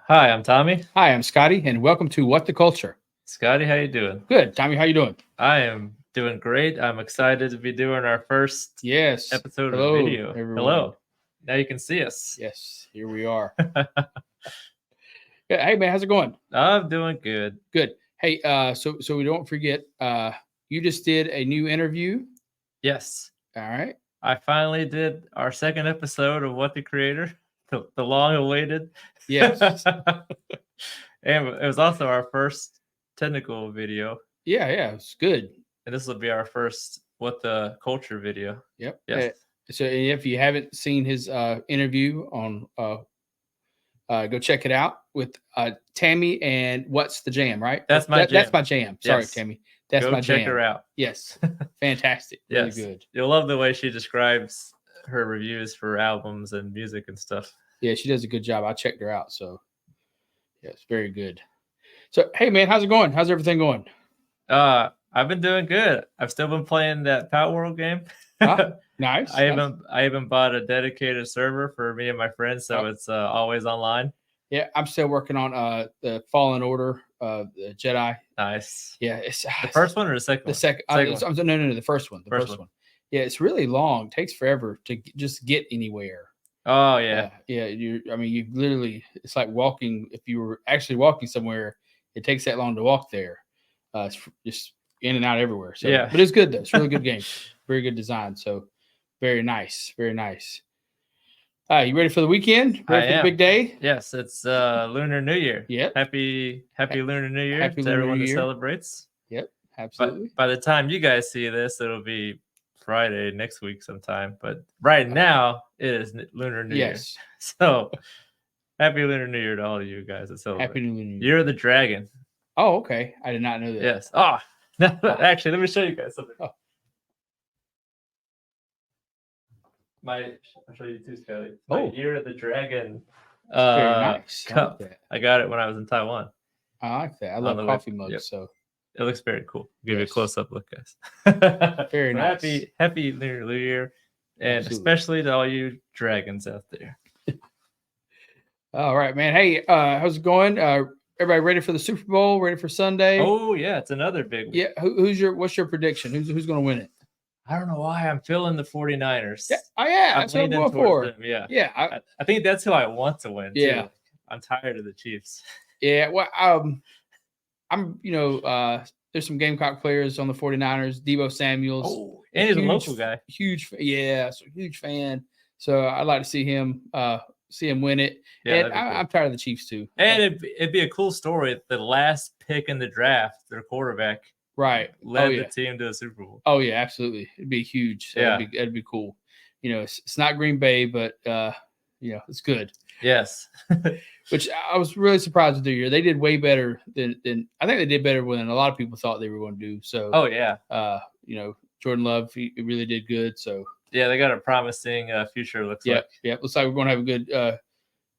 Hi, I'm Tommy. Hi, I'm Scotty, and welcome to What the Culture. Scotty, how you doing? Good, Tommy. How you doing? I am doing great. I'm excited to be doing our first Yes. episode of the Hello, video. everyone. Hello. Now you can see us. Yes, here we are. Yeah, hey, man, how's it going? I'm doing good. Good. Hey, so we don't forget, you just did a new interview. Yes, All right. I finally did our second episode of What the Creator, the long-awaited. Yes. And it was also our first technical video, Yeah, it's good. and this will be our first What the Culture video. Yep. Yes. So if you haven't seen his interview on, go check it out with Tammy and What's the Jam, right? That's my jam. That's my jam. Sorry, Yes. Tammy. That's Go my check jam. her out. Yes. Fantastic. Really Yes. good. You'll love the way she describes her reviews for albums and music and stuff. Yeah, she does a good job. I checked her out. So, yes, very good. So, hey, man, how's it going? How's everything going? I've been doing good. I've still been playing that Pout World game. Nice. I even bought a dedicated server for me and my friends, so it's always online. Yeah, I'm still working on the Fallen Order, the Jedi. Nice. Yeah, it's the first one or the second one? The second. No, the first one. The first one. Yeah, it's really long. It takes forever to just get anywhere. Oh yeah. Yeah. You literally, it's like walking. If you were actually walking somewhere, it takes that long to walk there. It's just in and out everywhere. So, yeah, but it's good though. It's a really good game. Very good design. So, very nice. Very nice. You ready for the weekend? Ready for the big day? Yes, it's Lunar New Year. Yep. Happy Lunar New Year Happy to Lunar everyone New that Year. celebrates. Yep, absolutely. But by the time you guys see this, it'll be Friday next week sometime. But right now, it is Lunar New Year. So happy Lunar New Year to all of you guys that celebrate. Happy Lunar New Year. You're the dragon. Oh, okay. I did not know that. Yes. Oh, actually, let me show you guys something. Oh. I'll show you too, Scotty. My Year of the Dragon very nice. cup. I got it when I was in Taiwan. I like that. I love coffee mugs. So it looks very cool. I'll give you a close-up look, guys. Very nice. Happy New Year, and especially to all you dragons out there. All right, man. Hey, how's it going? Everybody ready for the Super Bowl? Ready for Sunday? Oh yeah, it's another big one. Yeah. What's your prediction? Who's going to win it? I don't know why I'm feeling the 49ers. Yeah. Oh yeah, that's what I'm going for. Them. Yeah. Yeah. I think that's who I want to win. Yeah. Too. I'm tired of the Chiefs. Yeah. Well, I'm there's some Gamecock players on the 49ers. Deebo Samuels. Oh, and he's a local guy. Huge fan. So I'd like to see him win it. Yeah, and I'm tired of the Chiefs too. And it'd be a cool story. The last pick in the draft, their quarterback, led the team to the Super Bowl. Oh yeah, absolutely. It'd be huge. So that'd be cool. It's not Green Bay, but it's good. Yes. Which I was really surprised with their year. They did way better than I think they did better than a lot of people thought they were going to do. So Jordan Love, he really did good. So yeah, they got a promising future. Looks like. Yeah. Looks like we're going to have a good.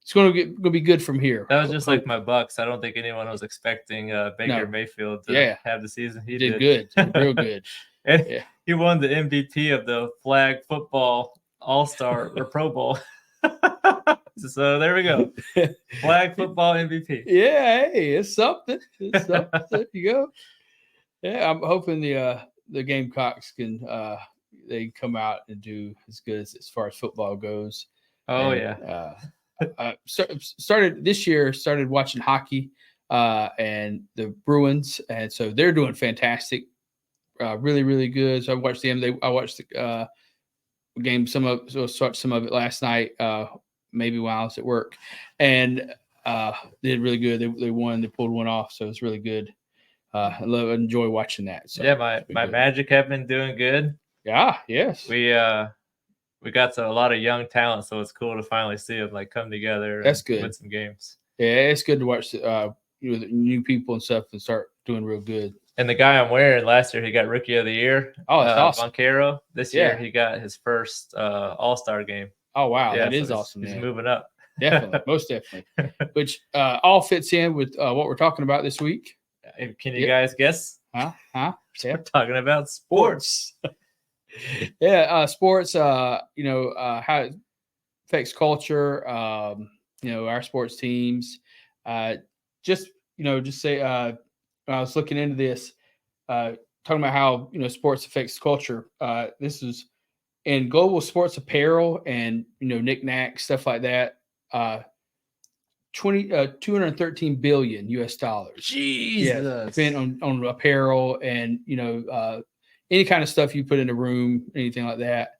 It's going to be good from here. That was just like my Bucks. I don't think anyone was expecting Baker Mayfield to have the season he did. Good, real good. And he won the MVP of the flag football All-Star or Pro Bowl. So there we go. Flag football MVP. Yeah, hey, it's something. There you go. Yeah, I'm hoping the Gamecocks can they come out and do as good as far as football goes. Oh yeah. Started watching hockey and the Bruins, and so they're doing fantastic, really, really good. So I watched them. I watched the game, some of it last night, maybe while I was at work, and they did really good. They won. They pulled one off, so it's really good. I enjoy watching that. So yeah, my Magic have been doing good. Yeah. Yes. We got a lot of young talent, so it's cool to finally see them come together. That's good. Win some games. Yeah, it's good to watch the new people and stuff and start doing real good. And the guy I'm wearing last year, he got Rookie of the Year. Oh, that's awesome. Banchero. This year, he got his first All-Star game. Oh, wow. That is awesome. He's moving up. Definitely. Most definitely. Which all fits in with what we're talking about this week. Can you guys guess? Huh? We're talking about sports. Sports, how it affects culture, our sports teams. Just say when I was looking into this, talking about how sports affects culture. This is in global sports apparel and knickknacks, stuff like that. 213 billion US dollars. Jesus. Spent on apparel and any kind of stuff you put in a room, anything like that.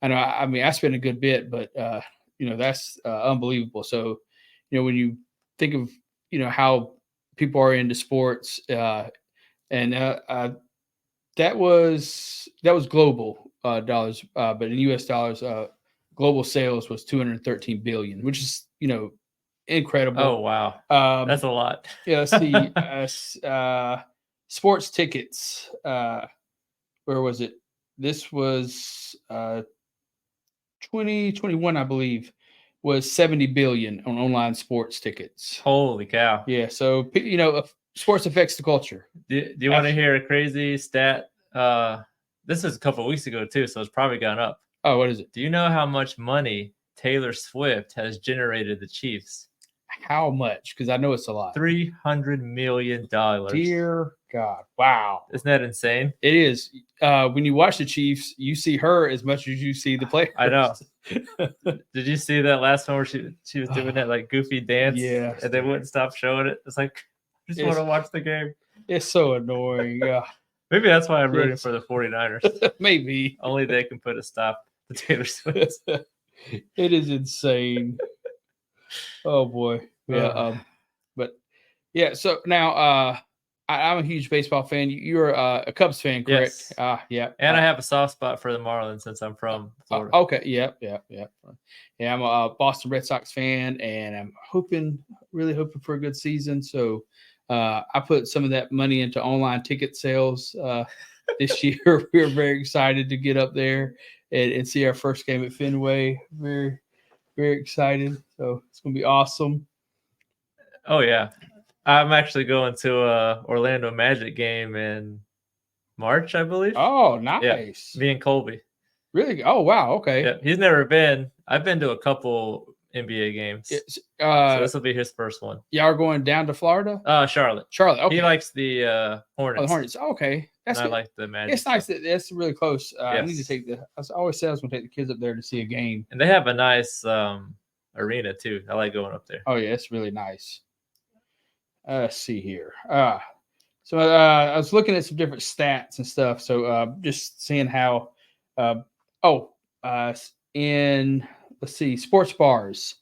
I mean, I spent a good bit, but that's unbelievable. So, when you think of how people are into sports, and that was global dollars, but in US dollars, global sales was 213 billion, which is incredible. Oh wow, that's a lot. Yeah, let's see. Sports tickets. Where was it? This was 2021, I believe, was 70 billion on online sports tickets. Holy cow! Yeah, so sports affects the culture. Do you want to hear a crazy stat? This was a couple of weeks ago too, so it's probably gone up. Oh, what is it? Do you know how much money Taylor Swift has generated the Chiefs? How much? Because I know it's a lot. $300 million. Dear God. Wow. Isn't that insane? It is. When you watch the Chiefs, you see her as much as you see the players. I know. Did you see that last one where she was doing that like goofy dance? Yeah. And they wouldn't stop showing it. It's like, I just want to watch the game. It's so annoying. Maybe that's why I'm rooting for the 49ers. Maybe. Only they can put a stop to Taylor Swift. It is insane. Oh boy. Yeah. But yeah, so now I'm a huge baseball fan. You're a Cubs fan, correct? Yes. Yeah. And I have a soft spot for the Marlins since I'm from Florida. Okay. Yeah. Yeah, I'm a Boston Red Sox fan, and I'm really hoping for a good season. So I put some of that money into online ticket sales this year. We're very excited to get up there and see our first game at Fenway. Very, very excited. So it's going to be awesome. Oh, yeah. I'm actually going to a Orlando Magic game in March, I believe. Oh, nice. Yeah, me and Colby. Really? Oh, wow. Okay. Yeah, he's never been. I've been to a couple NBA games. So this will be his first one. Y'all are going down to Florida? Charlotte. Okay. He likes the Hornets. Oh, the Hornets. Okay. That's I like the Magic. It's nice that that's really close. Yes. I need to take I always said I was going to take the kids up there to see a game. And they have a nice arena too. I like going up there. Oh yeah, it's really nice. Let's see here. So I was looking at some different stats and stuff. So just seeing how in let's see, sports bars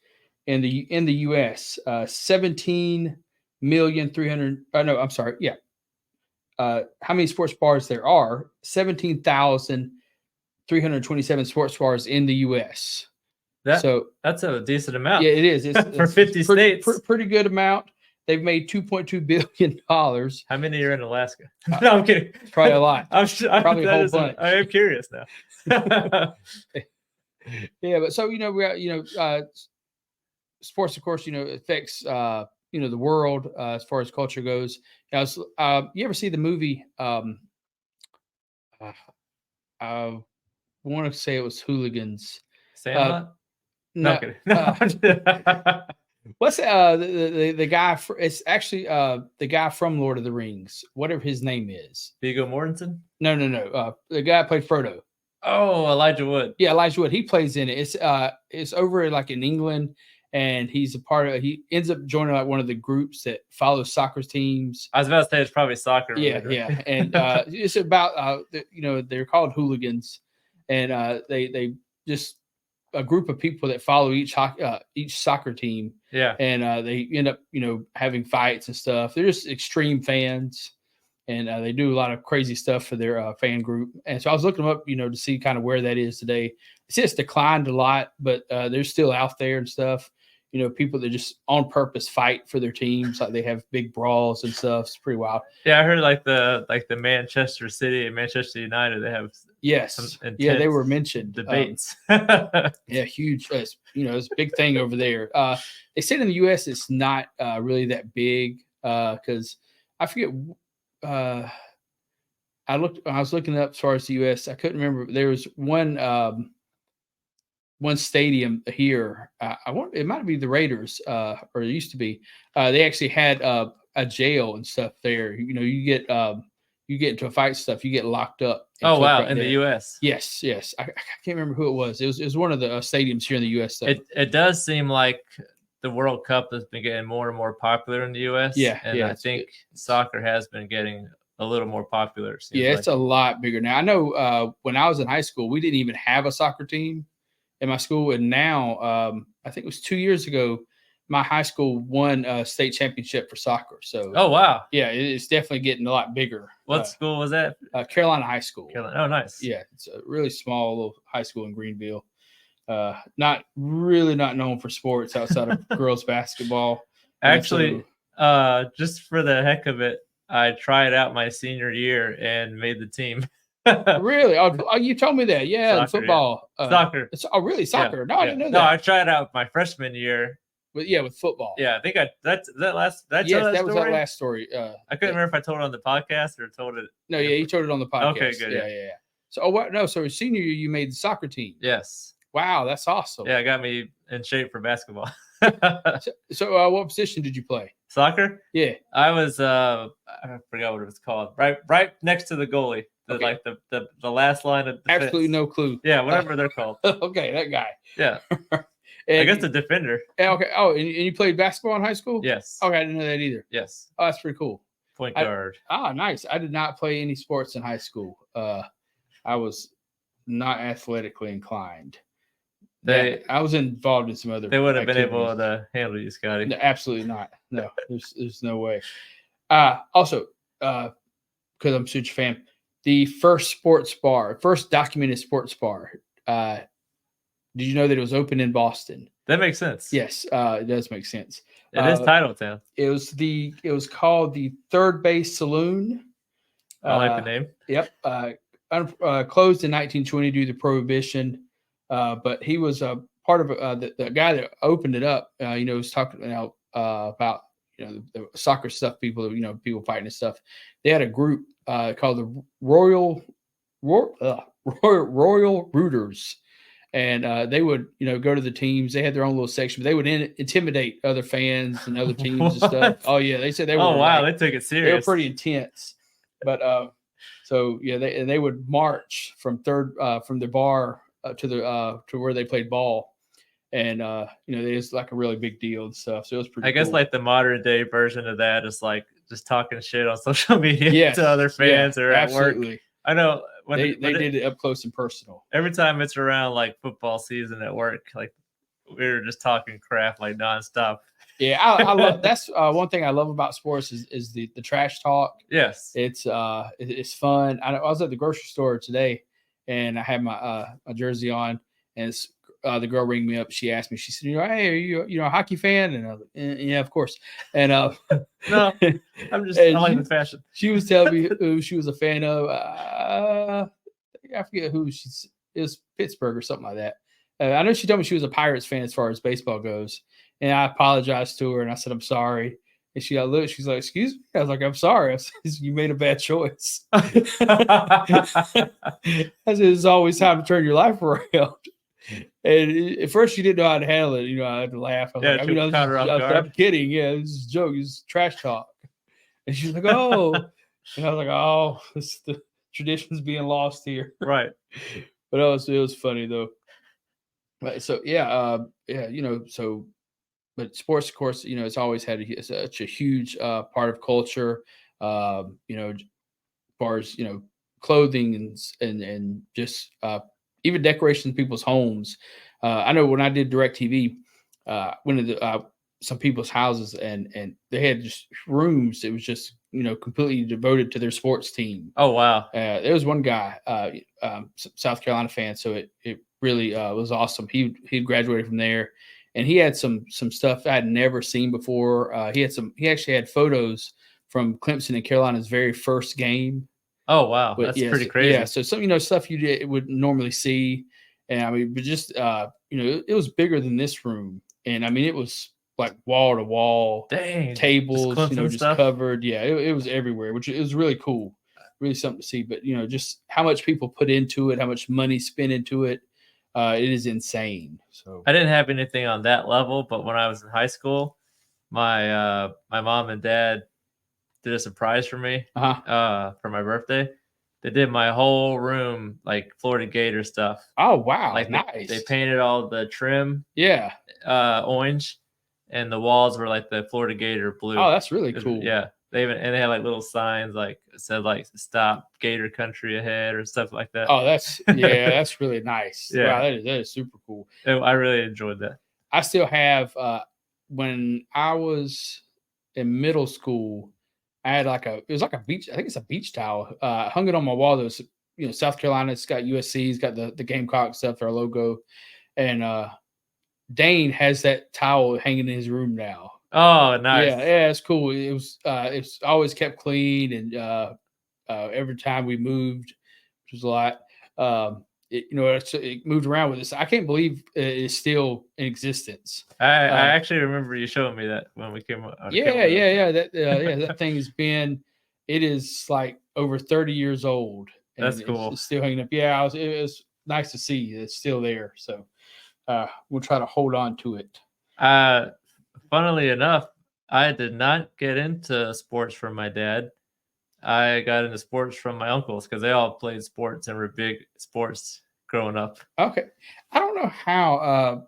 in the US, 17,300,000. No, I'm sorry. Yeah. How many sports bars there are? 17,327 sports bars in the US. That's a decent amount. Yeah, it is. It's for 50 states. Pretty good amount. They've made $2.2 billion. How many are in Alaska? No, I'm kidding. Probably a lot. Probably a whole bunch. I am curious now. Yeah, but so we sports, of course, affects the world as far as culture goes. You ever see the movie? I want to say it was Hooligans. Sandlot? No. What's the guy? It's actually the guy from Lord of the Rings. Whatever his name is. Viggo Mortensen? No. The guy that played Frodo. Oh, Elijah Wood. Yeah, Elijah Wood. He plays in it. It's over like in England, and he's a part of. He ends up joining like one of the groups that follows soccer teams. I was about to say it's probably soccer. Yeah, and it's about they're called hooligans, and they just a group of people that follow each soccer team. Yeah, and they end up having fights and stuff. They're just extreme fans, and they do a lot of crazy stuff for their fan group. And so I was looking them up, to see kind of where that is today. It's just declined a lot, but they're still out there and stuff. People that just on purpose fight for their teams, like they have big brawls and stuff. It's pretty wild. Yeah, I heard like the Manchester City and Manchester United, they have they were mentioned debates. Yeah, huge. It's a big thing over there. They said in the U.S. it's not really that big because I forget. I was looking up as far as the U.S. I couldn't remember. There was one one stadium here. It might be the Raiders, or it used to be. They actually had a jail and stuff there. You get into a fight stuff, you get locked up. Oh wow, in the U.S. Yes. I can't remember who it was. It was one of the stadiums here in the U.S. Though. It does seem like the World Cup has been getting more and more popular in the U.S. Yeah, and I think soccer has been getting a little more popular. It's a lot bigger now. I know when I was in high school, we didn't even have a soccer team in my school, and now I think it was 2 years ago, my high school won a state championship for soccer. So, oh wow, yeah, it's definitely getting a lot bigger. What school was that? Carolina High School. Oh, nice. Yeah, it's a really small little high school in Greenville. Not known for sports outside of girls basketball. Actually, just for the heck of it, I tried out my senior year and made the team. Really? Oh, you told me that. Yeah, soccer, football. Yeah. Soccer. Really? Soccer? Yeah, no, I didn't know that. No, I tried out my freshman year. With football. Yeah, I think that was that last story. I couldn't remember if I told it on the podcast or told it. No, yeah, you told it on the podcast. Okay, good. Yeah. So, what? No, so senior year, you made the soccer team. Yes. Wow, that's awesome. Yeah, it got me in shape for basketball. So, what position did you play? Soccer? Yeah, I was. I forgot what it was called. Right next to the goalie. Okay. Like the last line of defense. Absolutely no clue. Yeah, whatever they're called. Okay, that guy. Yeah. I guess the defender. Okay. Oh, and you played basketball in high school? Yes. Okay, I didn't know that either. Yes. Oh, that's pretty cool. Point guard. Nice. I did not play any sports in high school. I was not athletically inclined. I was involved in some other. They would have been able to handle you, Scotty. No, absolutely not. No, there's no way. Also, because I'm such a fan, the first documented sports bar. Did you know that it was open in Boston? That makes sense. Yes, it does make sense. It is Titletown. It was called the Third Base Saloon. I like the name. Yep. Closed in 1920 due to Prohibition. But he was a part of the guy that opened it up. Was talking about the soccer stuff. People fighting and stuff. They had a group called the Royal Rooters. And they would, go to the teams. They had their own little section, but they would intimidate other fans and other teams and stuff. Oh yeah, they said they were. Oh wow, they took it serious. They were pretty intense. But so yeah, they would march from the bar to where they played ball, and it's like a really big deal and stuff. So it was pretty. I guess like the modern day version of that is like just talking shit on social media to other fans or at work. I know. They did it up close and personal. Every time it's around like football season at work, like we were just talking crap like nonstop. Yeah, I love that's one thing I love about sports is the trash talk. Yes, it's fun. I was at the grocery store today, and I had my jersey on, and the girl rang me up. She asked me. She said, "Hey, are you a hockey fan?" And I was like, "Yeah, of course." And no, I'm just I like the fashion. She was telling me who she was a fan of. I forget who it was Pittsburgh or something like that. I know she told me she was a Pirates fan as far as baseball goes, and I apologized to her and I said I'm sorry. And she looked. She's like, "Excuse me." I was like, "I'm sorry. I said, you made a bad choice." I said, "It's always time to turn your life around." And at first, she didn't know how to handle it. I had to laugh. I was I'm kidding. Yeah, this is a joke. This is trash talk. And she's like, "Oh," and I was like, "Oh, the tradition's being lost here." Right. But it was funny though. But so but sports, of course, it's always had such a huge part of culture. As far as clothing and just even decorations in people's homes. I know when I did DirecTV, went into some people's houses and they had just rooms. It was just completely devoted to their sports team. Oh wow! There was one guy, South Carolina fan, so it really was awesome. He graduated from there, and he had some stuff I had never seen before. He actually had photos from Clemson and Carolina's very first game. Oh wow, that's pretty crazy. Yeah, so some stuff you would normally see, and but just it was bigger than this room, and it was like wall to wall, tables, just covered. Yeah, it was everywhere, which it was really cool, really something to see. But just how much people put into it, how much money spent into it. It is insane. So I didn't have anything on that level, but when I was in high school, my mom and dad did a surprise for me for my birthday. They did my whole room like Florida Gator stuff. Oh wow, like nice. They painted all the trim orange, and the walls were like the Florida Gator blue. Oh, that's really cool. Yeah. They had like little signs like said like "Stop Gator Country Ahead" or stuff like that. Oh, that's really nice. Yeah. Wow, that is super cool. I really enjoyed that. I still have when I was in middle school, I had it was like a beach, I think it's a beach towel. Hung it on my wall. That was, South Carolina, it's got USC, it's got the Gamecock stuff, our logo. And Dane has that towel hanging in his room now. Oh, nice. Yeah, it's cool. It's always kept clean, and every time we moved, which was a lot, it moved around with us. I can't believe it's still in existence. I actually remember you showing me that when we came on. Yeah. That thing it is like over 30 years old. That's cool. It's still hanging up. Yeah, it was nice to see it's still there. So we'll try to hold on to it. Funnily enough, I did not get into sports from my dad. I got into sports from my uncles because they all played sports and were big sports growing up. Okay. I don't know how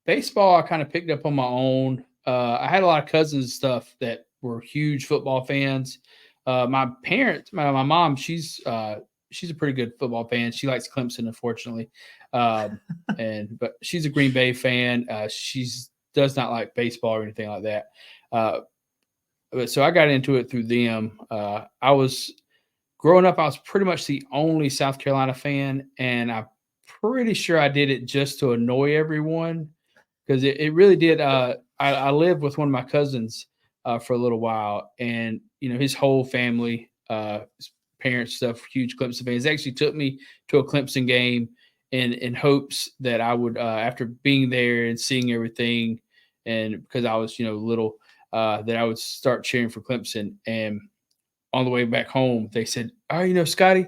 baseball I kind of picked up on my own. I had a lot of cousins and stuff that were huge football fans. My parents, my mom, she's a pretty good football fan. She likes Clemson, unfortunately. But she's a Green Bay fan. She's does not like baseball or anything like that. But so I got into it through them. I was growing up, I was pretty much the only South Carolina fan, and I'm pretty sure I did it just to annoy everyone because it really did. I lived with one of my cousins for a little while, and his whole family, his parents, stuff, huge Clemson fans. They actually took me to a Clemson game in hopes that I would, after being there and seeing everything, and because I was little, that I would start cheering for Clemson. And on the way back home, they said, "Oh, Scotty,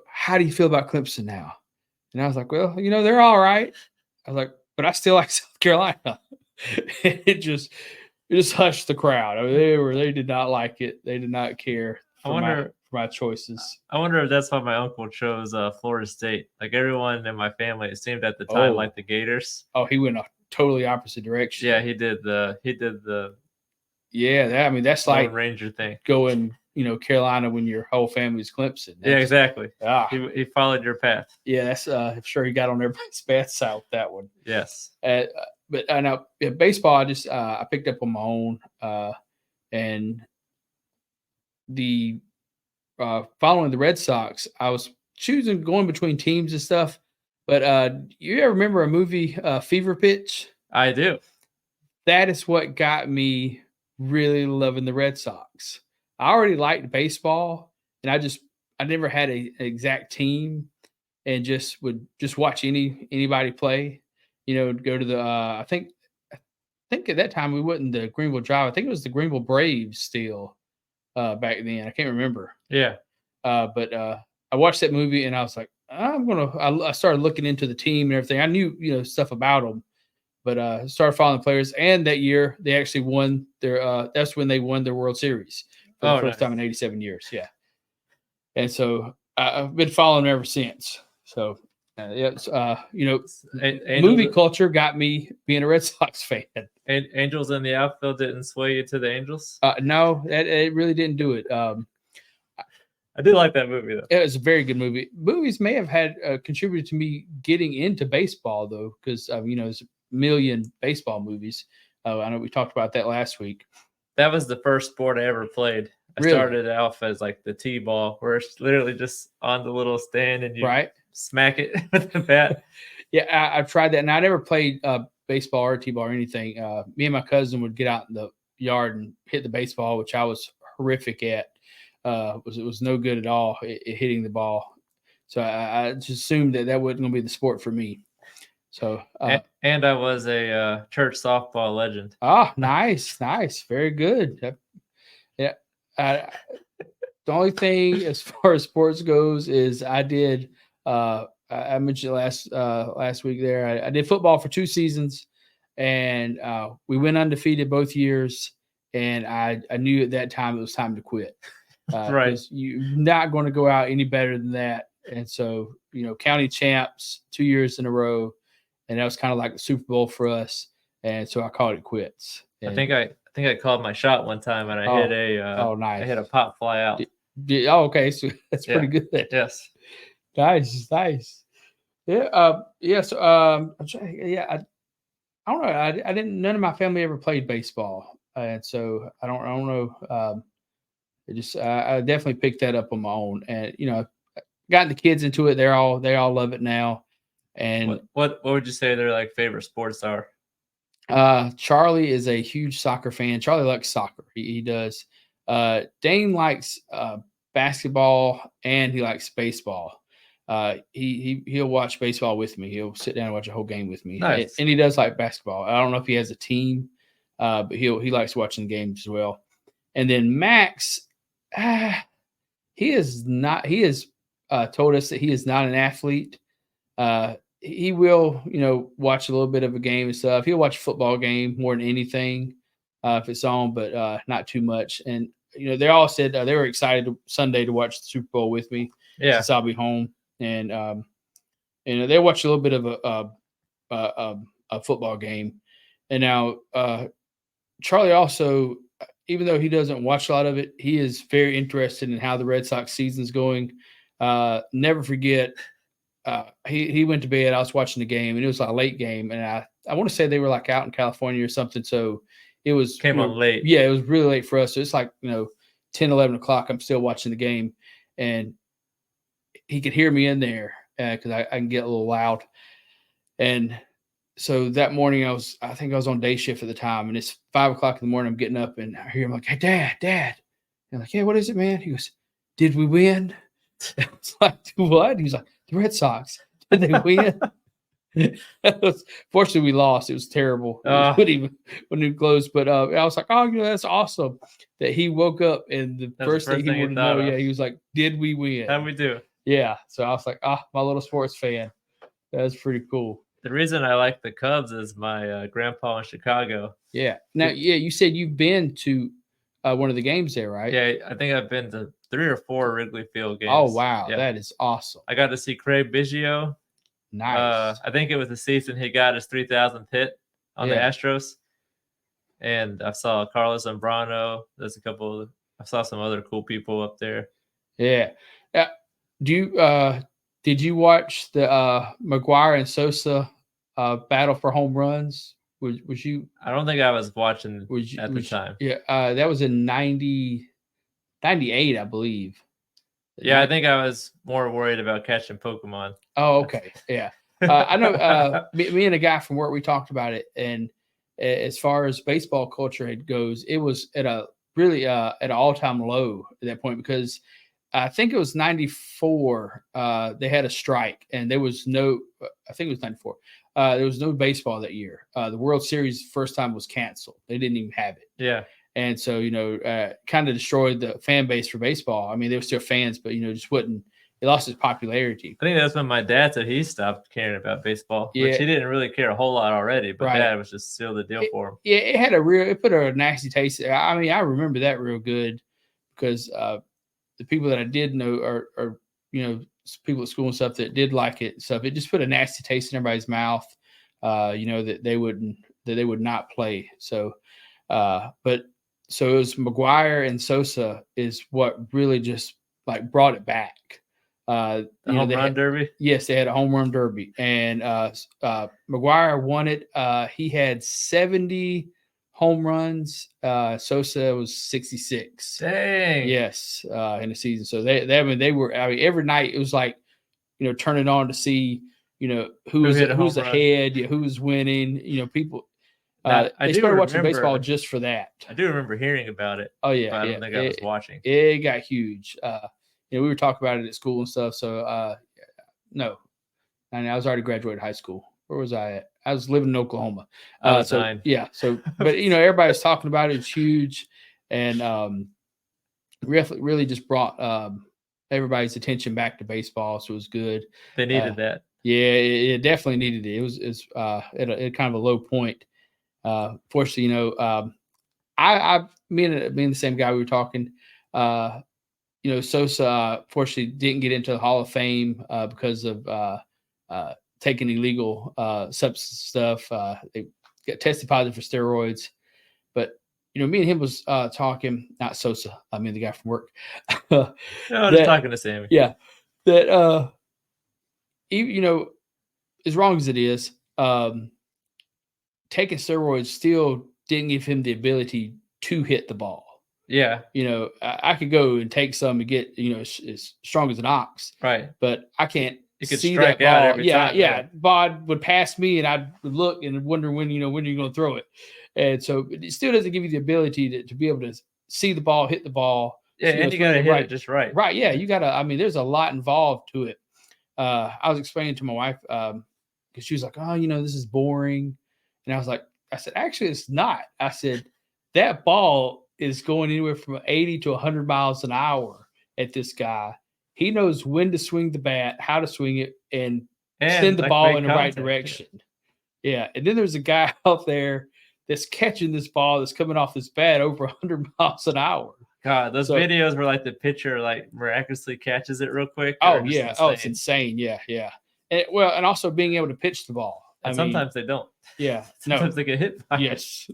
how do you feel about Clemson now?" And I was like, "Well, they're all right." I was like, "But I still like South Carolina." it just hushed the crowd. I mean, they did not like it. They did not care for my choices. I wonder if that's why my uncle chose Florida State. Like everyone in my family, it seemed at the time like the Gators. Oh, he went a totally opposite direction. Yeah, he did the yeah. That's like Ranger thing. Going, Carolina when your whole family's Clemson. Yeah, exactly. He followed your path. Yeah, that's I'm sure he got on everybody's bad side with that one. Yes. But I know baseball, I picked up on my own, and the following the Red Sox, I was going between teams and stuff. But you ever remember a movie, Fever Pitch? I do. That is what got me really loving the Red Sox. I already liked baseball, and I never had an exact team, and would watch anybody play. Go to the I think at that time we wasn't the Greenville Drive. I think it was the Greenville Braves still back then. I can't remember. Yeah. But I watched that movie and I was like, I started looking into the team and everything. I knew stuff about them, but started following the players. And that year they actually won their. That's when they won their World Series for the first time in 87 years. Yeah. And so I've been following them ever since. So. Movie culture got me being a Red Sox fan. And Angels in the Outfield didn't sway you to the Angels? No, it really didn't do it. I did like that movie, though. It was a very good movie. Movies may have had contributed to me getting into baseball, though, because, there's a million baseball movies. I know we talked about that last week. That was the first sport I ever played. I started off as like the T-ball, where it's literally just on the little stand and you smack it with the bat. Yeah, I've tried that, and I never played baseball or T-ball or anything. Me and my cousin would get out in the yard and hit the baseball, which I was horrific at. It was no good at all at hitting the ball. So I just assumed that wasn't going to be the sport for me. So and I was a church softball legend. Oh, nice, very good. Yeah. The only thing as far as sports goes is I I mentioned last week there. I did football for 2 seasons, and we went undefeated both years. And I knew at that time it was time to quit. Right. Because you're not going to go out any better than that. And so, county champs 2 years in a row, and that was kind of like the Super Bowl for us. And so I called it quits. And I think I called my shot one time, and I hit nice. I hit a pop fly out. Okay, so that's pretty good. Yes. Nice. Yeah. Yes. I don't know. I didn't. None of my family ever played baseball, and so I don't know. I definitely picked that up on my own, and gotten the kids into it. They all love it now. And what would you say their like favorite sports are? Charlie is a huge soccer fan. Charlie likes soccer. He does. Dane likes basketball, and he likes baseball. He'll watch baseball with me. He'll sit down and watch a whole game with me. Nice. And he does like basketball. I don't know if he has a team, but he likes watching games as well. And then Max, he has told us that he is not an athlete. He will, watch a little bit of a game and stuff. He'll watch a football game more than anything if it's on, but not too much. And they all said they were excited Sunday to watch the Super Bowl with me. Yeah, since I'll be home, and they watch a little bit of a football game. And now Charlie also, even though he doesn't watch a lot of it, he is very interested in how the Red Sox season's going. Never forget, he went to bed. I was watching the game, and it was a late game, and I want to say they were like out in California or something. So it was came on late. Yeah, it was really late for us. So it's like 10, 11 o'clock. I'm still watching the game, and he could hear me in there because I can get a little loud. And so that morning I think I was on day shift at the time, and it's 5 o'clock in the morning. I'm getting up, and I hear him like, "Hey, Dad." And I'm like, "Yeah, what is it, man?" He goes, "Did we win?" It's like, "What?" He's like, "The Red Sox. Did they win?" Fortunately, we lost. It was terrible. When he closed, but I was like, "Oh, that's awesome." That he woke up, and the first thing he wanted to know, he was like, "Did we win?" How'd we do? Yeah. So I was like, my little sports fan. That's pretty cool. The reason I like the Cubs is my grandpa in Chicago. Yeah. Now, you said you've been to one of the games there, right? Yeah, I think I've been to 3 or 4 Wrigley Field games. Oh, wow. Yeah. That is awesome. I got to see Craig Biggio. Nice. I think it was the season he got his 3,000th hit on the Astros. And I saw Carlos Zambrano. I saw some other cool people up there. Yeah. Did you watch the McGwire and Sosa battle for home runs? Was you? I don't think I was watching at the time. Yeah, that was in 98, I believe. Yeah, I think I was more worried about catching Pokemon. Oh, okay. Yeah. I know me and a guy from work, we talked about it. And as far as baseball culture goes, it was at a really at an all-time low at that point, because I think it was 94. They had a strike, and there was no, I think it was 94. There was no baseball that year. The World Series first time was canceled. They didn't even have it. Yeah. And so, kind of destroyed the fan base for baseball. I mean, they were still fans, but, just wouldn't. It lost its popularity. I think that's when my dad said he stopped caring about baseball, which he didn't really care a whole lot already, but Dad was just still the deal for him. Yeah, it put a nasty taste. I mean, I remember that real good because the people that I did know are people at school and stuff that did like it. So it just put a nasty taste in everybody's mouth, that they would not play. So, so it was McGwire and Sosa is what really just like brought it back. The home run derby? Yes, they had a home run derby. And McGwire won it. He had 70 home runs. Sosa was 66. Dang. Yes, in the season. So they were every night it was like, turning on to see, who's ahead, who was winning, people. They started watching baseball just for that. I do remember hearing about it. Oh yeah, but I don't think I was watching. It got huge. We were talking about it at school and stuff. So no, I was already graduated high school. Where was I at? I was living in Oklahoma. I was 9. Yeah. So, but everybody was talking about it. It's huge, and really just brought everybody's attention back to baseball, so it was good. They needed that. Yeah, it definitely needed it. It was at kind of a low point. Fortunately, me and the same guy we were talking. Sosa fortunately didn't get into the Hall of Fame because of taking illegal substance stuff. They got tested positive for steroids, but me and him was talking. Not Sosa, I mean the guy from work. No, just talking to Sammy. Yeah, that as wrong as it is, taking steroids still didn't give him the ability to hit the ball. Yeah. I could go and take some and get, as strong as an ox. Right. But I can't see that ball. Out every time. Yeah. Bod would pass me and I'd look and wonder when you're going to throw it. And so it still doesn't give you the ability to be able to see the ball, hit the ball. Yeah, and you got to hit it just right. Right, yeah. You got to, there's a lot involved to it. I was explaining to my wife, because she was like, oh, this is boring. And I said, actually, it's not. I said, that ball is going anywhere from 80 to 100 miles an hour at this guy. He knows when to swing the bat, how to swing it, and send the ball in the right direction. Yeah. And then there's a guy out there that's catching this ball that's coming off this bat over 100 miles an hour. God, those videos where like the pitcher like miraculously catches it real quick. Oh, yeah. Oh, it's insane. Yeah. Yeah. And also being able to pitch the ball. And sometimes they don't. Yeah. Sometimes they get hit by yes.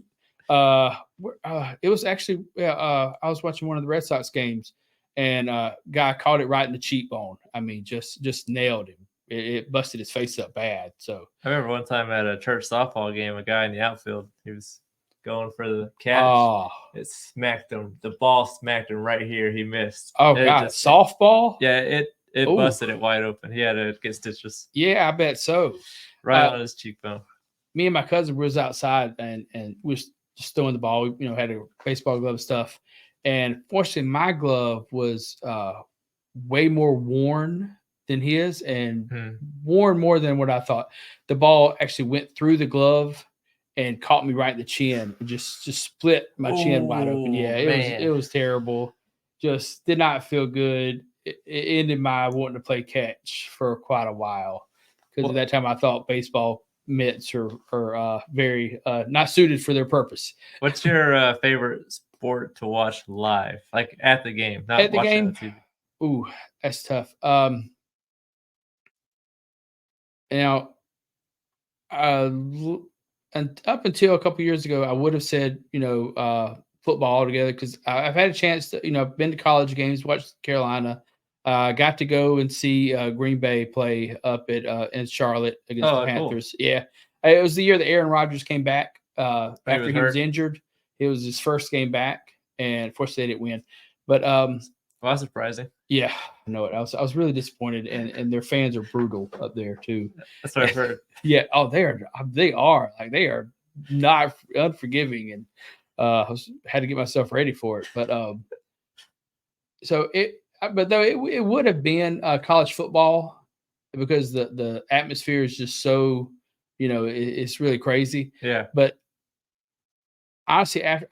It was actually I was watching one of the Red Sox games, and guy caught it right in the cheekbone. Just nailed him. It busted his face up bad. So I remember one time at a church softball game, a guy in the outfield, he was going for the catch. Oh. It smacked him. The ball smacked him right here. He missed. Oh, God. Softball? Yeah, it busted it wide open. He had to get stitches. Yeah, I bet so. Right on his cheekbone. Me and my cousin was outside and we was just throwing the ball. We, had a baseball glove stuff. And fortunately, my glove was way more worn than his and worn more than what I thought. The ball actually went through the glove and caught me right in the chin and just split my chin wide open. Yeah, it was terrible. Just did not feel good. It ended my wanting to play catch for quite a while because at that time I thought baseball mitts are very not suited for their purpose. What's your favorite sport to watch live, like at the game, not at the game? On TV? Ooh, that's tough. And up until a couple years ago, I would have said, football altogether because I've had a chance to, I've been to college games, watched Carolina, got to go and see Green Bay play up at in Charlotte against the Panthers. Cool. Yeah, it was the year that Aaron Rodgers came back after he was injured. It was his first game back, and fortunately they didn't win. But well, that's surprising. Yeah, I know it. I was really disappointed, and their fans are brutal up there too. That's what I've heard. Yeah. Oh, they are not unforgiving, and had to get myself ready for it. But it would have been college football because the atmosphere is just so, it's really crazy. Yeah. But honestly, after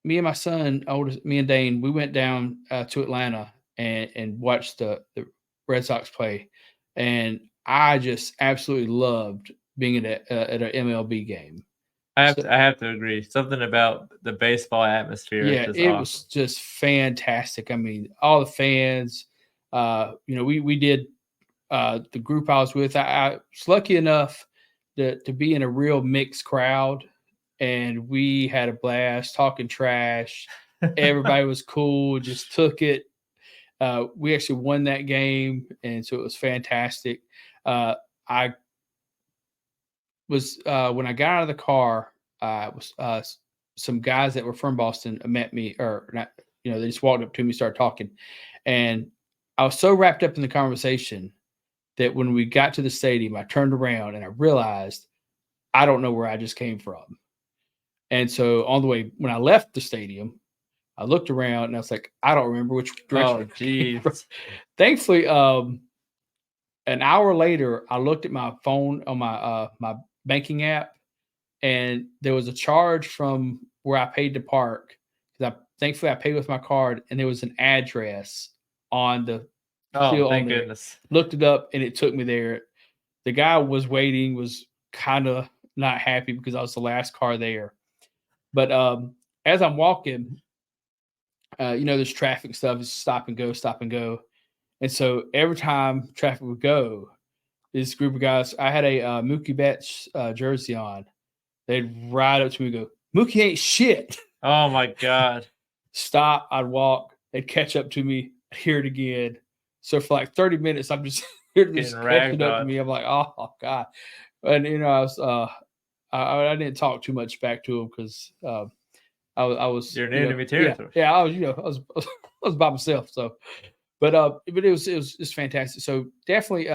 me and my son, me and Dane, we went down to Atlanta and watched the Red Sox play, and I just absolutely loved being at an MLB game. I have to agree. Something about the baseball atmosphere. Yeah, it was just fantastic. All the fans. We did the group I was with. I was lucky enough to be in a real mixed crowd, and we had a blast talking trash. Everybody was cool, just took it. We actually won that game, and so it was fantastic. I was when I got out of the car, was some guys that were from Boston met me, or not, they just walked up to me, started talking, and I was so wrapped up in the conversation that when we got to the stadium, I turned around and I realized I don't know where I just came from. And so on the way, when I left the stadium, I looked around and I was like, I don't remember which direction. Oh, geez. Thankfully, an hour later, I looked at my phone on my my banking app, and there was a charge from where I paid to park. Thankfully I paid with my card, and there was an address on the field. Oh, thank goodness. Looked it up, and it took me there. The guy was waiting, was kind of not happy because I was the last car there. But as I'm walking, there's traffic stuff. It's stop and go. And so every time traffic would go, this group of guys, I had a Mookie Betts jersey on. They'd ride up to me and go, Mookie ain't shit. Oh, my God. Stop. I'd walk. They'd catch up to me. I'd hear it again. So for like 30 minutes, I'm just hearing this catching up to me. I'm like, oh, God. And, I was I didn't talk too much back to him because I was. You're new to me territory. Yeah, I was I was by myself. So, but it was fantastic. So definitely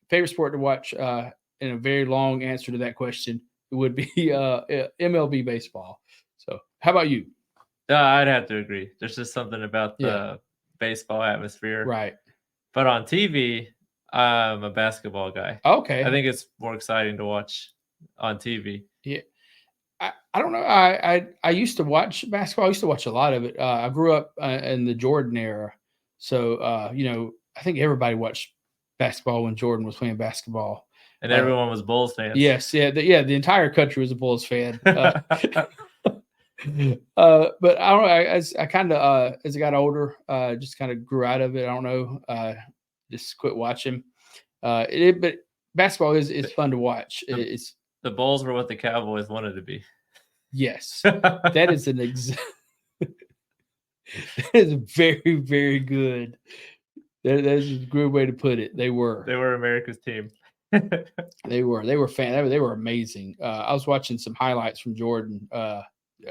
favorite sport to watch. In a very long answer to that question, it would be MLB baseball. So, how about you? I'd have to agree. There's just something about the baseball atmosphere, right? But on TV, I'm a basketball guy. Okay, I think it's more exciting to watch on TV. Yeah. I don't know. I used to watch basketball. I used to watch a lot of it. I grew up in the Jordan era. So, I think everybody watched basketball when Jordan was playing basketball. And everyone was Bulls fans. Yes. Yeah. The entire country was a Bulls fan. But I don't know. I kind of, as I got older, just kind of grew out of it. I don't know. Just quit watching. But basketball is fun to watch. It's the Bulls were what the Cowboys wanted to be. Yes, that is that is very, very good. That is a good way to put it. They were America's team. They were they were amazing. I was watching some highlights from Jordan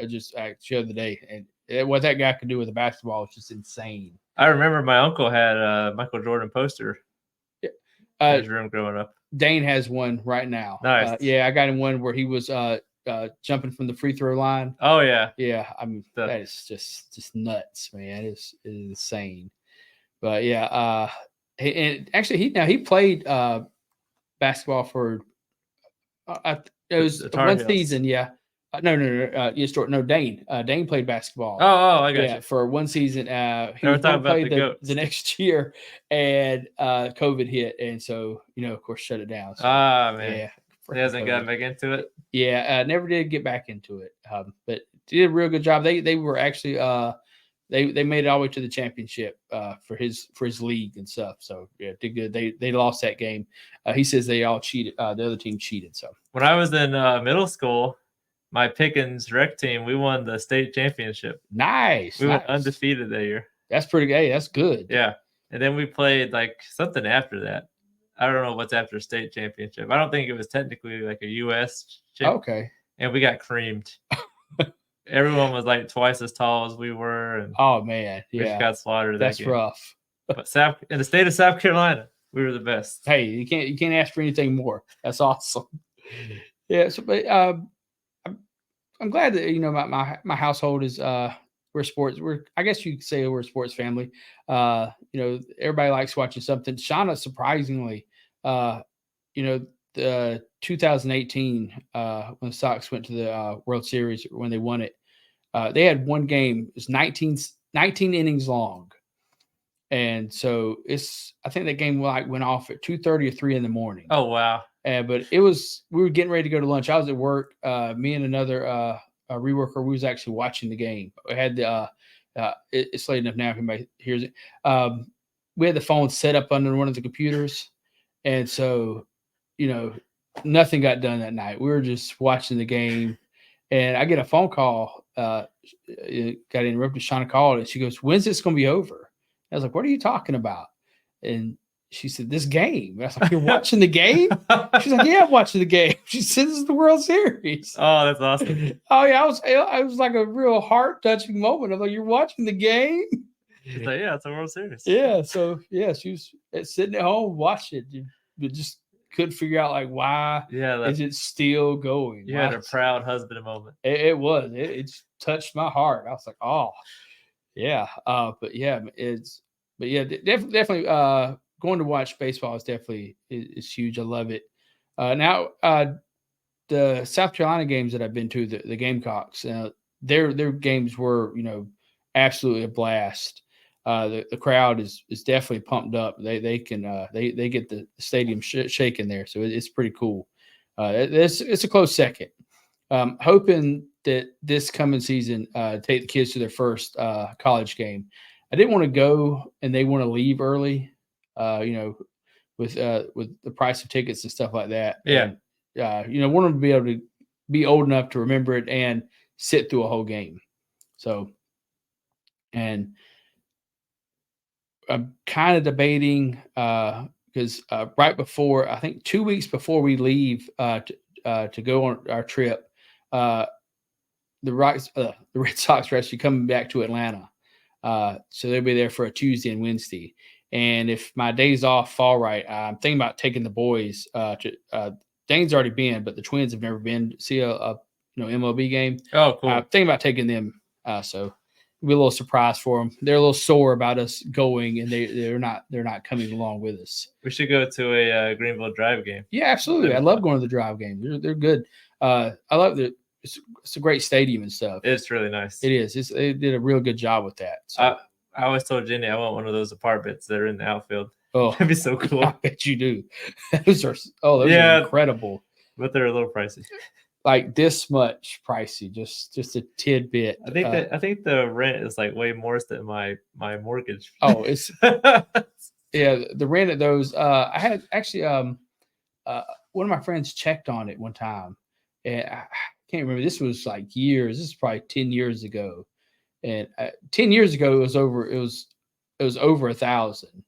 just the other day, and what that guy could do with a basketball is just insane. I remember my uncle had a Michael Jordan poster in his room growing up. Dane has one right now. Nice. I got him one where he was jumping from the free throw line. Oh yeah. Yeah. I mean, that is just nuts, man. It is insane. But yeah, and actually he played basketball for it was one season. Yeah. No, Dane. Dane played basketball. Oh, I got you. For one season. He was going to play the next year, and COVID hit, and so of course, shut it down. So, man, yeah, he hasn't gotten back into it. Yeah, never did get back into it, but did a real good job. They were actually they made it all the way to the championship for his league and stuff. So yeah, did good. They lost that game. He says they all cheated. The other team cheated. So when I was in middle school, my Pickens rec team, we won the state championship. Nice. We went undefeated that year. That's pretty good. Hey, that's good. Yeah. And then we played like something after that. I don't know what's after state championship. I don't think it was technically like a U.S. Okay. And we got creamed. Everyone was like twice as tall as we were. And oh, man. Yeah. We just got slaughtered. That's rough. But in the state of South Carolina, we were the best. Hey, you can't ask for anything more. That's awesome. Yeah. So, but I'm glad that my household is we're sports. I guess you could say we're a sports family. Everybody likes watching something. Shauna, surprisingly, the 2018 when the Sox went to the World Series when they won it, they had one game. It was 19 innings long, and so I think that game went off at 2:30 or 3 in the morning. Oh wow. But we were getting ready to go to lunch. I was at work. Me and another reworker, we was actually watching the game. We had it's late enough now if anybody hears it. We had the phone set up under one of the computers. And so, nothing got done that night. We were just watching the game. And I get a phone call. Got interrupted. Shauna called and she goes, "When's this going to be over?" I was like, "What are you talking about?" And she said, "This game." I was like, "You're watching the game?" She's like, "Yeah, I'm watching the game." She said, "This is the World Series." Oh, that's awesome. Oh yeah, I was like a real heart touching moment. I'm like, "You're watching the game?" She's like, "Yeah, it's a World Series." Yeah. So yeah, she was sitting at home watching it. You just couldn't figure out like why. Yeah, is it still going? You had a proud husband moment. It was. It just touched my heart. I was like, "Oh, yeah." But yeah, definitely. Going to watch baseball is definitely is huge. I love it. Now, the South Carolina games that I've been to, the Gamecocks, their games were absolutely a blast. the crowd is definitely pumped up. They can they get the stadium shaking there, so it's pretty cool. It's a close second. Hoping that this coming season take the kids to their first college game. I didn't want to go and they want to leave early, with the price of tickets and stuff like that. Yeah. And, want them to be able to be old enough to remember it and sit through a whole game. So, and I'm kind of debating because right before, I think 2 weeks before we leave to go on our trip, the Red Sox are actually coming back to Atlanta. So they'll be there for a Tuesday and Wednesday. And if my days off fall right, I'm thinking about taking the boys to Dane's already been, but the Twins have never been to see a MLB game. Oh, cool. I'm thinking about taking them. So it'll be a little surprise for them. They're a little sore about us going, and they're not coming along with us. We should go to a Greenville Drive game. Yeah, absolutely. I love going to the Drive game. They're good. I love that. It's a great stadium and stuff. It's really nice. It is. They did a real good job with that. So. I always told Jenny I want one of those apartments that are in the outfield. Oh, that'd be so cool. I bet you do. those are incredible. But they're a little pricey. Like this much pricey, just a tidbit. I think the rent is like way more than my mortgage. Oh, it's yeah. The rent at those. I had actually one of my friends checked on it one time, and I can't remember. This was like years. This is probably 10 years ago. And 10 years ago, it was over 1,000.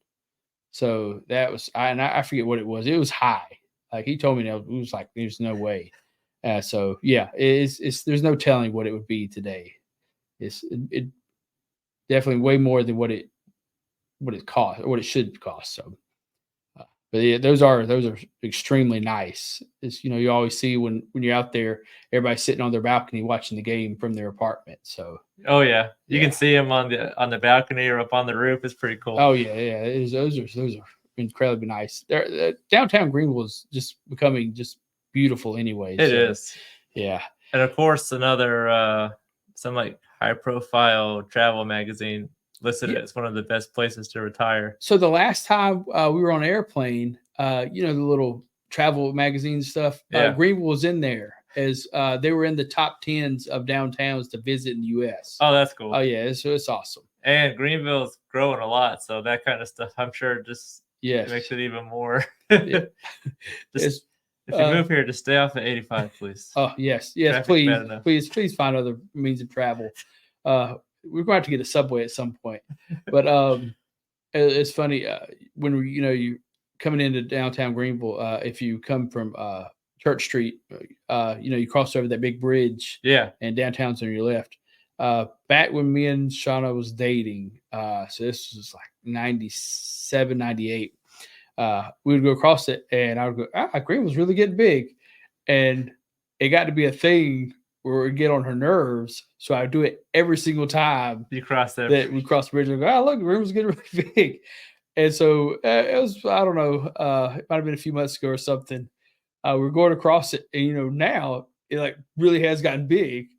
So that was, I forget what it was. It was high. Like he told me, it was like, there's no way. So yeah, it's there's no telling what it would be today. It definitely way more than what it cost or what it should cost. So, but yeah, those are extremely nice. It's, you always see when you're out there, everybody's sitting on their balcony watching the game from their apartment. So, oh yeah, you can see them on the balcony or up on the roof. It's pretty cool. Oh yeah. Those are incredibly nice. Downtown Greenville is just becoming just beautiful anyway. It is. Yeah, and of course another some like high profile travel magazine listed it as one of the best places to retire. So the last time we were on an airplane, the little travel magazine stuff, Greenville was in there as they were in the top 10s of downtowns to visit in the U.S. Oh, that's cool. Oh, yeah. It's awesome. And Greenville's growing a lot. So that kind of stuff, I'm sure, just makes it even more. If you move here, just stay off at 85, please. Oh, yes. Please find other means of travel. We're going to have to get a subway at some point, but it's funny when you coming into downtown Greenville. If you come from Church Street, you cross over that big bridge, and downtown's on your left. Back when me and Shauna was dating, so this was like 97, 98. We would go across it, and I would go, Greenville's really getting big, and it got to be a thing where it get on her nerves. So I do it every single time you cross that we cross the bridge. I go, look, the room was getting really big. And so it was, I don't know, it might have been a few months ago or something. We were going across it, and now it like really has gotten big.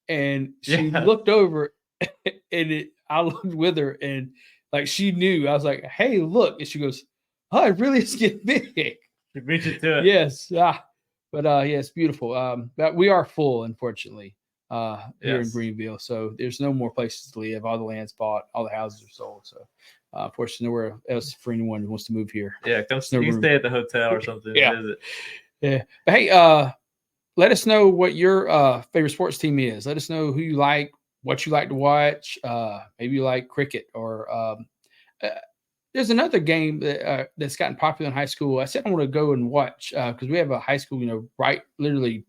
And she looked over, and I looked with her, and like she knew. I was like, hey, look. And she goes, oh, it really is getting big. You beat it to it. Yes. But it's beautiful. But we are full, unfortunately, here in Greenville. So there's no more places to live. All the land's bought, all the houses are sold. So unfortunately, nowhere else for anyone who wants to move here. Yeah, you can stay at the hotel or something. Yeah. But hey, let us know what your favorite sports team is. Let us know who you like, what you like to watch. Maybe you like cricket or there's another game that's gotten popular in high school. I said I want to go and watch because we have a high school, right, literally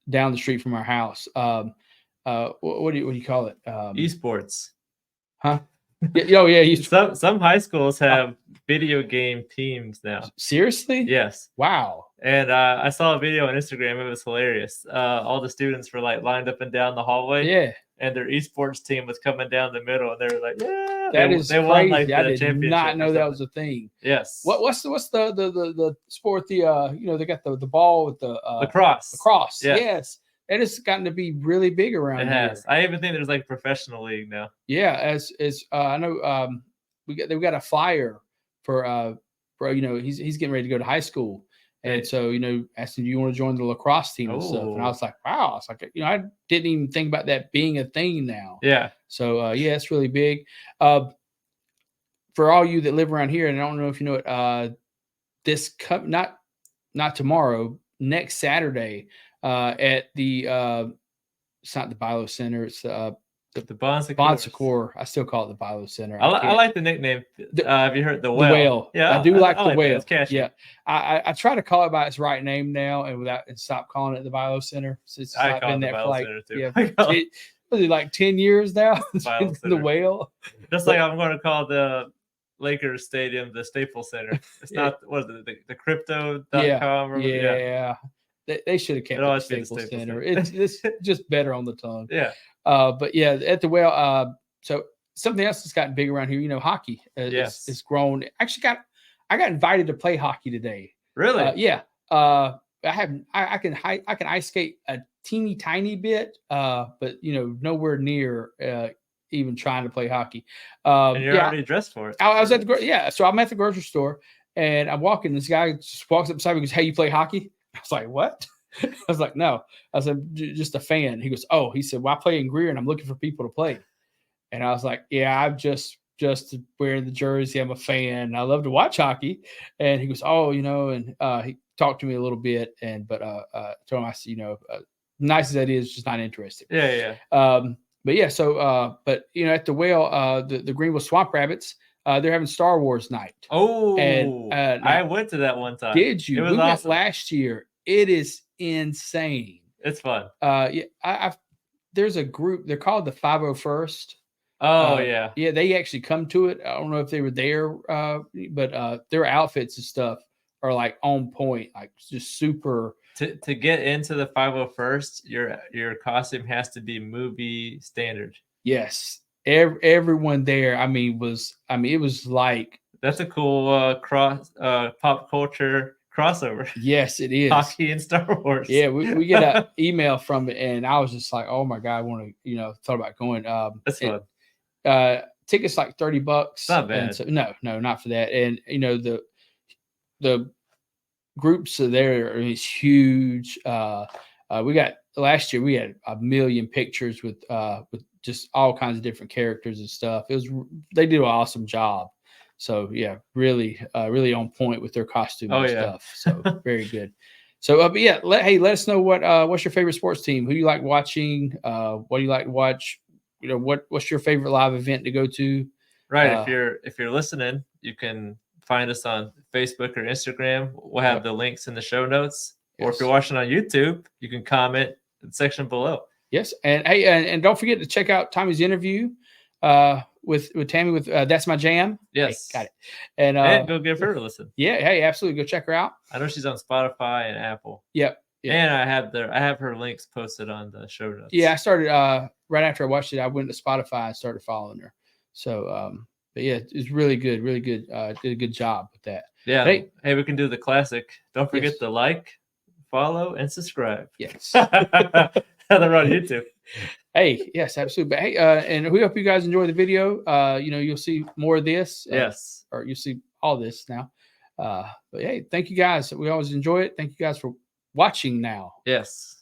down the street from our house. What do you call it? Esports. Huh? Yeah. Some high schools have video game teams now. Seriously? Yes. Wow. And I saw a video on Instagram. It was hilarious. All the students were like lined up and down the hallway. Yeah. And their esports team was coming down the middle, and they were like, "Yeah, they won like the championship." I did not know that was a thing. Yes. What's the sport? They got the ball with the lacrosse. Lacrosse. Yeah. Yes. it's gotten to be really big around It here. has. I even think there's like professional league now. Yeah, as I know, they've got a flyer for he's getting ready to go to high school, and so asking, do you want to join the lacrosse team and stuff? And I was like, wow, I was like, I didn't even think about that being a thing now. Yeah. So yeah, it's really big. For all you that live around here, and I don't know if you know it, not tomorrow, next Saturday, at the it's not the Bilo Center, it's the Bon Secours. I still call it the Bilo Center. I like the nickname. Have you heard the Whale? The Whale. Yeah, I do like the Whale. It's catchy. Yeah, I try to call it by its right name now, and stop calling it the Bilo Center. Since I call it the Bilo Center too. Was it like 10 years now? The Whale. Just like I'm going to call the Lakers Stadium the Staples Center. It's not, what is it, the crypto.com? Yeah. They should have kept it the Staples Center. It's just better on the tongue. Yeah. But yeah, at the Whale. So something else that's gotten big around here, hockey it's grown. Actually, I got invited to play hockey today. Really? Yeah. I can ice skate a teeny tiny bit, but nowhere near even trying to play hockey. And you're already dressed for it. I was at so I'm at the grocery store and I'm walking. This guy just walks up beside me and goes, "Hey, you play hockey?" I was like, "What?" I was like, "No." I said, "Just a fan." He goes, "Oh," he said, "Well, I play in Greer and I'm looking for people to play." And I was like, "Yeah, I'm just wearing the jersey. I'm a fan. I love to watch hockey." And he goes, "Oh, and he talked to me a little bit, but told him, I said, nice as that is, just not interested." Yeah. But yeah, so but at the Whale, the Greenville Swamp Rabbits, they're having Star Wars night. Oh, and I went to that one time. Did you? It was awesome. Went last year. It is insane. It's fun. Yeah, there's a group. They're called the 501st. Oh yeah. Yeah, they actually come to it. I don't know if they were there, but their outfits and stuff are like on point, like just super. To get into the 501st, your costume has to be movie standard. Yes, everyone there. it was like, that's a cool pop culture crossover. Yes, it is. Hockey and Star Wars. Yeah, we get an email from it, and I was just like, oh my god, I want to thought about going. That's fun. Tickets like $30. Not bad. So, no, not for that. And the groups are there is huge. We got last year we had 1 million pictures with just all kinds of different characters and stuff. They did an awesome job. So yeah, really on point with their costume and stuff. So very good. So but yeah, let us know what's your favorite sports team? Who you like watching? What do you like to watch? What's your favorite live event to go to? Right. If you're listening, you can find us on Facebook or Instagram. We'll have the links in the show notes. Yes. Or if you're watching on YouTube, you can comment in the section below. Yes. And hey, and don't forget to check out Tommy's interview with Tammy with That's My Jam. Yes. Hey, got it. And go give her a listen. Yeah, hey, absolutely. Go check her out. I know she's on Spotify and Apple. Yep. And I have her links posted on the show notes. Yeah, I started right after I watched it, I went to Spotify and started following her. So but yeah, it's really good, really good. Did a good job with that. Yeah. Hey, we can do the classic. Don't forget to like, follow, and subscribe. Yes. They're on YouTube. Hey, yes, absolutely. But hey, and we hope you guys enjoy the video. You'll see more of this. Yes. Or you'll see all this now. But hey, thank you guys. We always enjoy it. Thank you guys for watching now. Yes.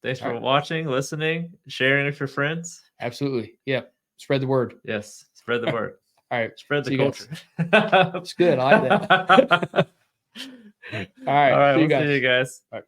Thanks for watching, listening, sharing with your friends. Absolutely. Yeah. Spread the word. Yes. Spread the word. All right. Spread the culture. It's good. I like that. All right. We'll see you guys. All right.